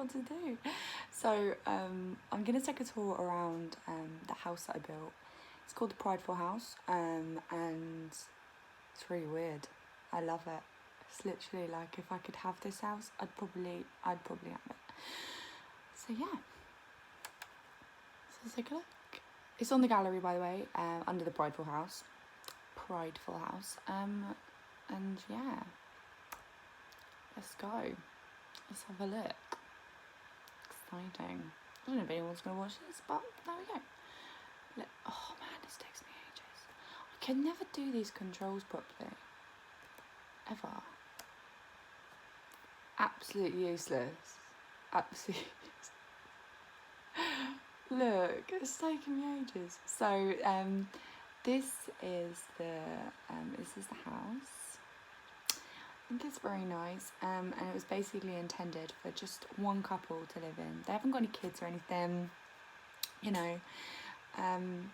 what to do. So I'm gonna take a tour around the house that I built. It's called the Prideful House, and it's really weird. I love it. It's literally like, if I could have this house, I'd probably have it. So yeah. So let's take a look. It's on the gallery, by the way, under the Prideful House. Prideful House. And yeah. Let's go. Let's have a look. Exciting. I don't know if anyone's going to watch this, but there we go. Oh man, this takes me ages. I can never do these controls properly. Ever. Absolutely useless. Absolutely useless. Look, it's taking me ages. So, this is the house. I think it's very nice, and it was basically intended for just one couple to live in. They haven't got any kids or anything, you know, and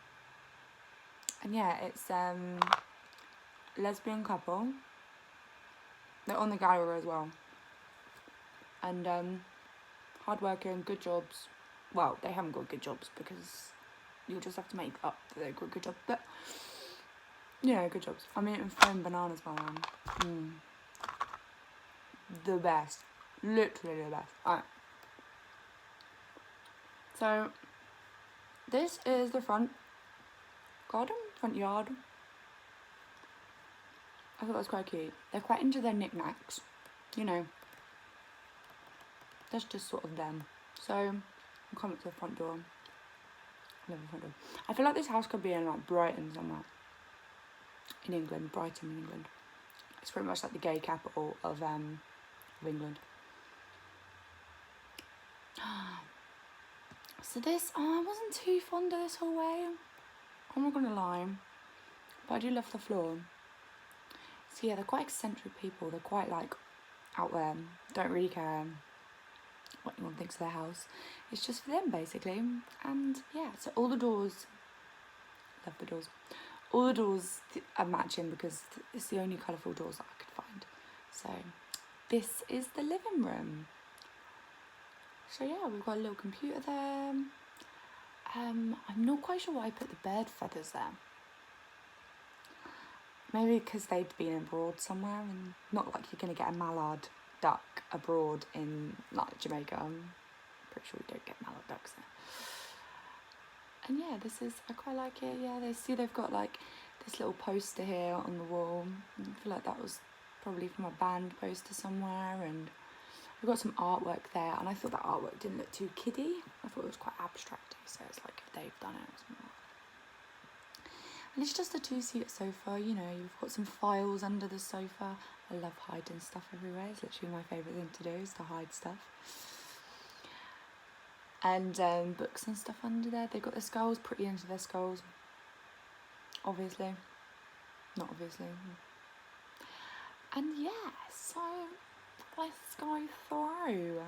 yeah, it's lesbian couple. They're on the gallery as well, and hardworking, good jobs. Well, they haven't got good jobs because you'll just have to make up that they've got good jobs, but yeah, good jobs. I'm eating foam bananas while I'm the best, literally the best. Alright, so this is the front yard. I thought that was quite cute. They're quite into their knickknacks, you know. That's just sort of them. So I'm coming to the front door. I love the front door. I feel like this house could be in like Brighton somewhere. In England, Brighton in England. It's pretty much like the gay capital of England. So this, I wasn't too fond of this whole way. I'm not gonna lie, but I do love the floor. So yeah, they're quite eccentric people. They're quite like out there. Don't really care what anyone thinks of their house. It's just for them basically. And yeah, so all the doors, love the doors. All the doors are matching because it's the only colourful doors that I could find. So this is the living room. So yeah, we've got a little computer there. I'm not quite sure why I put the bird feathers there. Maybe because they'd been abroad somewhere, and not like you're going to get a mallard duck abroad in like Jamaica. I'm pretty sure we don't get mallard ducks there. And yeah, I quite like it. Yeah, they've got like this little poster here on the wall. I feel like that was probably from a band poster somewhere, and we've got some artwork there, and I thought that artwork didn't look too kiddie. I thought it was quite abstract, so it's like if they've done it or something. And it's just a two-seater sofa, you know, you've got some files under the sofa. I love hiding stuff everywhere. It's literally my favourite thing to do, is to hide stuff. And books and stuff under there. They've got their skulls, pretty into their skulls. Obviously. Not obviously. And yeah, so let's go through.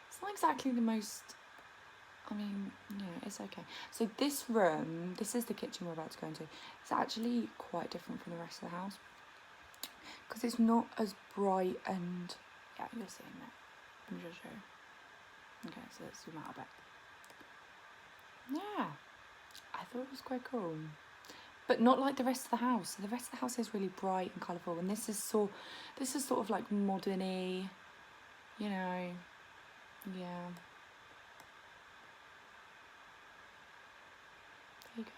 It's not exactly the most, I mean, yeah, it's okay. So this room, this is the kitchen we're about to go into. It's actually quite different from the rest of the house, because it's not as bright and, yeah, you're seeing that. Let me just show you. Okay, so let's zoom out a bit. Yeah, I thought it was quite cool. But not like the rest of the house. So the rest of the house is really bright and colourful, and this is sort of like modern-y, you know, yeah. There you go.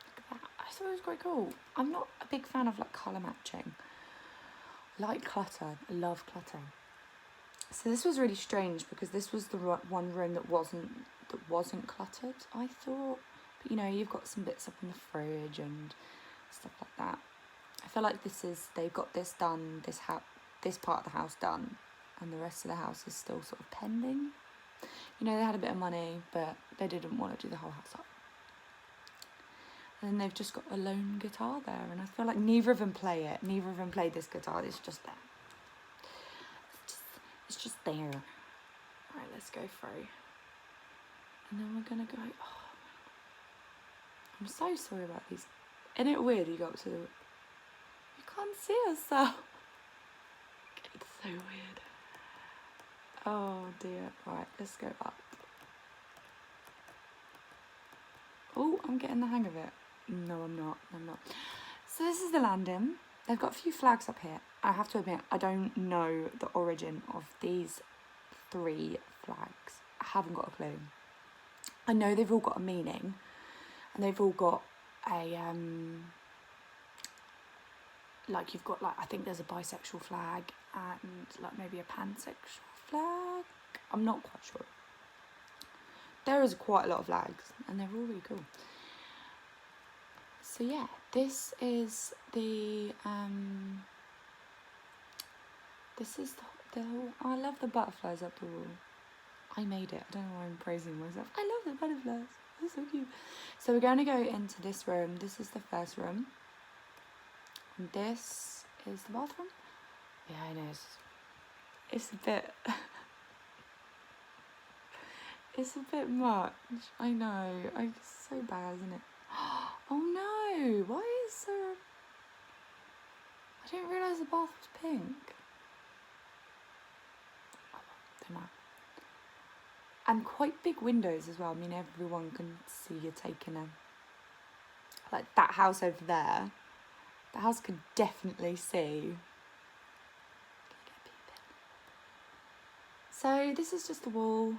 Look at that. I thought it was quite cool. I'm not a big fan of like colour matching. I like clutter. I love clutter. So this was really strange because this was the one room that wasn't cluttered, I thought. But you know, you've got some bits up in the fridge and stuff like that. I feel like they've got this done, this part of the house done, and the rest of the house is still sort of pending. You know, they had a bit of money, but they didn't want to do the whole house up. And then they've just got a lone guitar there, and I feel like neither of them play it. Neither of them play this guitar. It's just there. It's just there. Alright, let's go through. And then we're gonna go. Oh, I'm so sorry about these. Isn't it weird you go up to the. You can't see yourself. It's so weird. Oh dear. Right, let's go up. Oh, I'm getting the hang of it. No, I'm not. So this is the landing. They've got a few flags up here. I have to admit, I don't know the origin of these 3 flags. I haven't got a clue. I know they've all got a meaning, and they've all got a like, you've got, like, I think there's a bisexual flag and like maybe a pansexual flag. I'm not quite sure. There is quite a lot of flags, and they're all really cool. So yeah, this is the whole. I love the butterflies up the wall. I made it. I don't know why I'm praising myself. I love the butterflies. They're so cute. So we're going to go into this room. This is the first room. And this is the bathroom. Yeah, I know. It's a bit. It's a bit much. I know. It's so bad, isn't it? Oh no! Why is there? I didn't realise the bath was pink. Oh, don't matter. And quite big windows as well. I mean, everyone can see you're taking a. Like that house over there. The house could definitely see. So this is just the wall.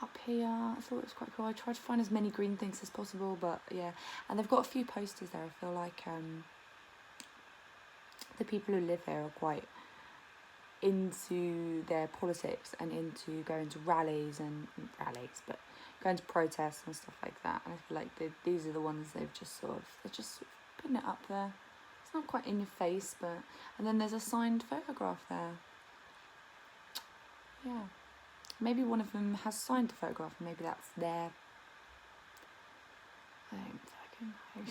Up here, I thought it was quite cool. I tried to find as many green things as possible, but yeah. And they've got a few posters there. I feel like the people who live here are quite into their politics and into going to rallies, but going to protests and stuff like that. And I feel like these are the ones they're just sort of putting it up there. It's not quite in your face, but. And then there's a signed photograph there. Yeah. Maybe one of them has signed the photograph, and maybe that's their. I don't fucking know.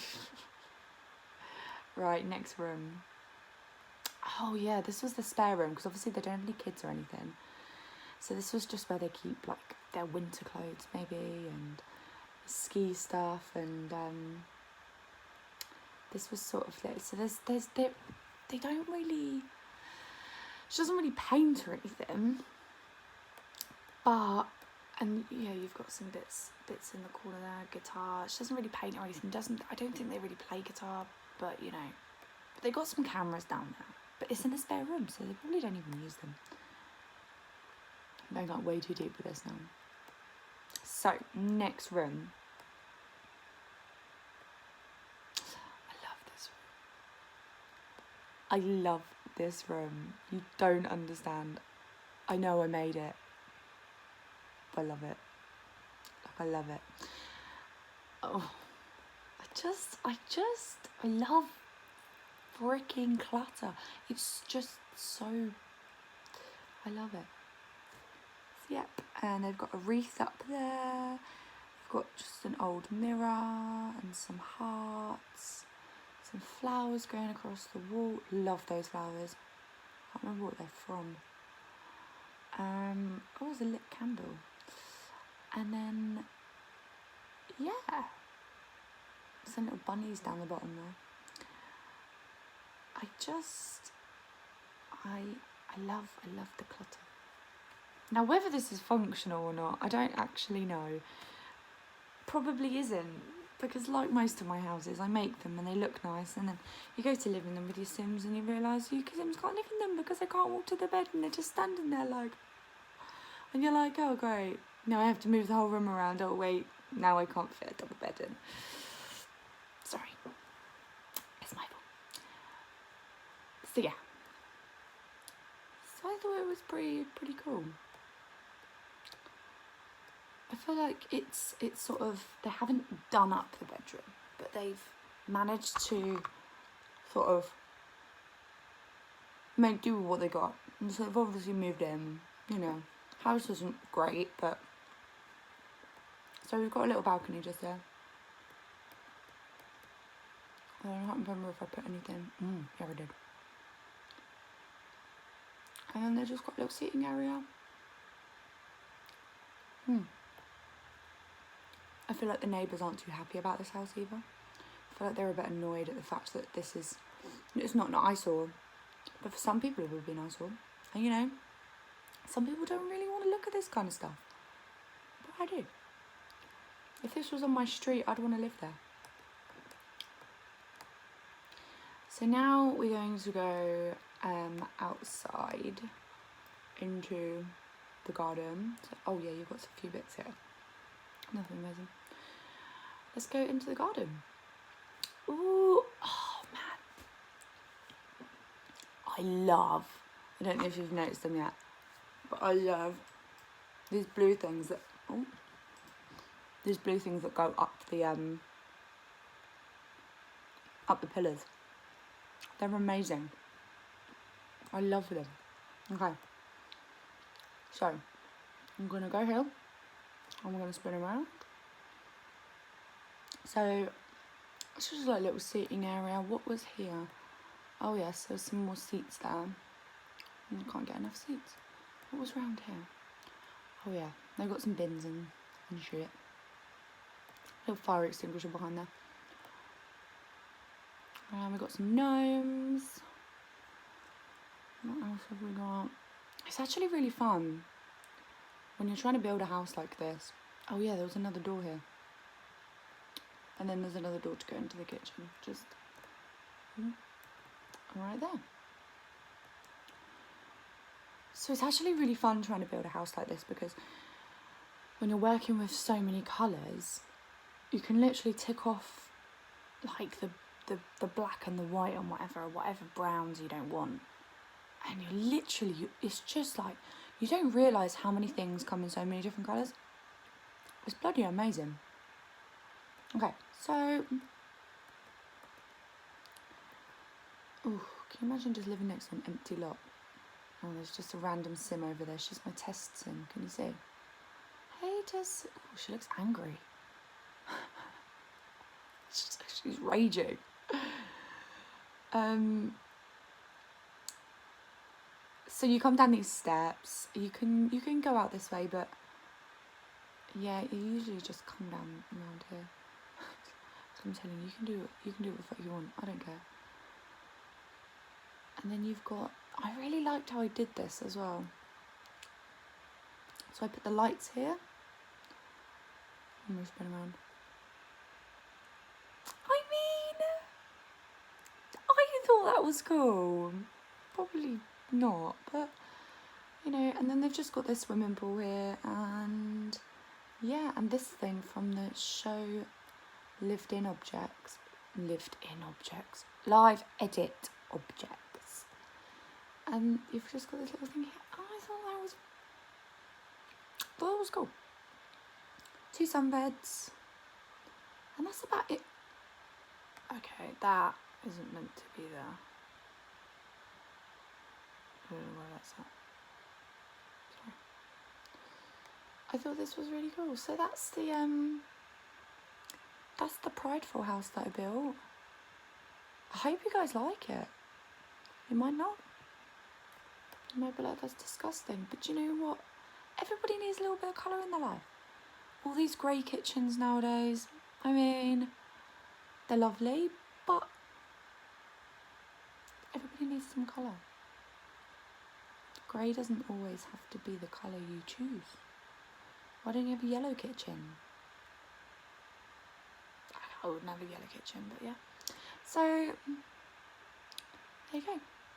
Right, next room. Oh yeah, this was the spare room, because obviously they don't have any kids or anything. So this was just where they keep like their winter clothes maybe, and ski stuff, and this was sort of so they don't really. She doesn't really paint or anything. But, and yeah, you've got some bits in the corner there, guitar. She doesn't really paint or anything. I don't think they really play guitar, but you know. But they got some cameras down there. But it's in the spare room, so they probably don't even use them. I'm going like way too deep with this now. So, next room. I love this room. You don't understand. I know I made it. I love it. Like, I love it. Oh, I love freaking clutter. It's just so, I love it. So, yep, and they've got a wreath up there. They've got just an old mirror and some hearts. Some flowers going across the wall. Love those flowers. I can't remember what they're from. Oh, it was a lit candle. And then, yeah, some little bunnies down the bottom there. I love the clutter. Now, whether this is functional or not, I don't actually know. Probably isn't, because like most of my houses, I make them and they look nice, and then you go to live in them with your Sims and you realise your Sims can't live in them because they can't walk to the bed and they're just standing there like, and you're like, oh great, now I have to move the whole room around, oh wait, now I can't fit a double bed in. Sorry, it's my fault. So yeah, so I thought it was pretty cool. I feel like it's sort of, they haven't done up the bedroom, but they've managed to sort of make do with what they got. And so they've obviously moved in, you know. House isn't great, but so we've got a little balcony just there. I don't remember if I put anything. Yeah, I did. And then they've just got a little seating area. I feel like the neighbours aren't too happy about this house either. I feel like they're a bit annoyed at the fact that this is, it's not an eyesore, but for some people it would be an eyesore. And you know, some people don't really want to look at this kind of stuff, but I do. If this was on my street, I'd want to live there. So now we're going to go outside into the garden. So, oh yeah, you've got a few bits here. Nothing amazing. Let's go into the garden. Ooh, oh man. I don't know if you've noticed them yet, but I love these blue things that, go up the pillars. They're amazing. I love them. Okay. So, I'm going to go here. And we're going to spin around. So, it's just like a little seating area. What was here? Oh yes, there's some more seats there. I can't get enough seats. What was round here? Oh yeah, they've got some bins and shit. Little fire extinguisher behind there. And we've got some gnomes. What else have we got? It's actually really fun when you're trying to build a house like this. Oh yeah, there was another door here. And then there's another door to go into the kitchen. Just right there. So it's actually really fun trying to build a house like this, because when you're working with so many colours, you can literally tick off like the black and the white and whatever browns you don't want. And you're literally, it's just like, you don't realise how many things come in so many different colours. It's bloody amazing. Okay, so, ooh, can you imagine just living next to an empty lot? Oh, there's just a random sim over there. She's my test sim, can you see? Hey, Tess. Oh, she looks angry. She's raging. So you come down these steps. You can go out this way, but yeah, you usually just come down around here. So I'm telling you, you can do what the fuck you want. I don't care. And then you've got, I really liked how I did this as well. So I put the lights here. I'm going to spin around. I mean, I thought that was cool. Probably not, but you know, and then they've just got this swimming pool here, and yeah, and this thing from the show live edit objects. And you've just got this little thing here. Oh, I thought that was cool. 2 sunbeds. And that's about it. Okay, that isn't meant to be there. I don't know where that's at. Sorry. I thought this was really cool. So that's the Prideful House that I built. I hope you guys like it. You might not. You might be like, that's disgusting. But you know what? Everybody needs a little bit of colour in their life. All these grey kitchens nowadays, I mean, they're lovely, but everybody needs some colour. Grey doesn't always have to be the colour you choose. Why don't you have a yellow kitchen? I wouldn't have a yellow kitchen, but yeah. So, there you go.